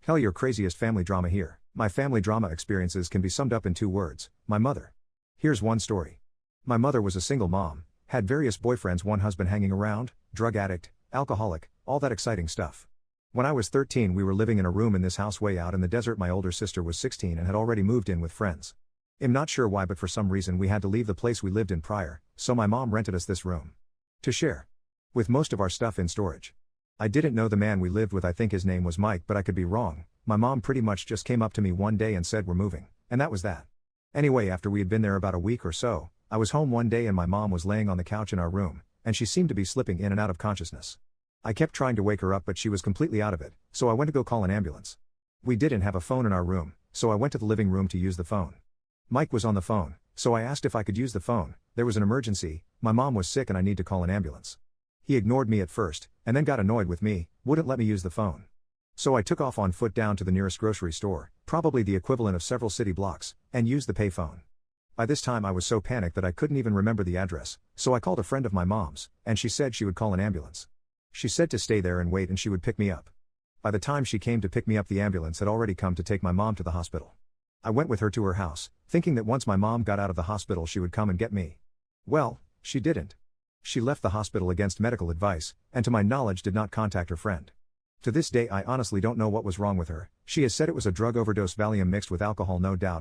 Hell, your craziest family drama here. My family drama experiences can be summed up in 2 words: my mother. Here's one story. My mother was a single mom, had various boyfriends, one husband hanging around, drug addict, alcoholic, all that exciting stuff. When I was 13, we were living in a room in this house way out in the desert. My older sister was 16 and had already moved in with friends. I'm not sure why, but for some reason we had to leave the place we lived in prior, so my mom rented us this room to share, with most of our stuff in storage. I didn't know the man we lived with. I think his name was Mike, but I could be wrong. My mom pretty much just came up to me one day and said, "We're moving," and that was that. Anyway, after we had been there about a week or so, I was home one day and my mom was laying on the couch in our room, and she seemed to be slipping in and out of consciousness. I kept trying to wake her up, but she was completely out of it, so I went to go call an ambulance. We didn't have a phone in our room, so I went to the living room to use the phone. Mike was on the phone, so I asked if I could use the phone. There was an emergency, my mom was sick and I need to call an ambulance. He ignored me at first, and then got annoyed with me, wouldn't let me use the phone. So I took off on foot down to the nearest grocery store, probably the equivalent of several city blocks, and used the payphone. By this time I was so panicked that I couldn't even remember the address, so I called a friend of my mom's, and she said she would call an ambulance. She said to stay there and wait and she would pick me up. By the time she came to pick me up, the ambulance had already come to take my mom to the hospital. I went with her to her house, thinking that once my mom got out of the hospital she would come and get me. Well, she didn't. She left the hospital against medical advice, and to my knowledge did not contact her friend. To this day I honestly don't know what was wrong with her. She has said it was a drug overdose, Valium mixed with alcohol, no doubt.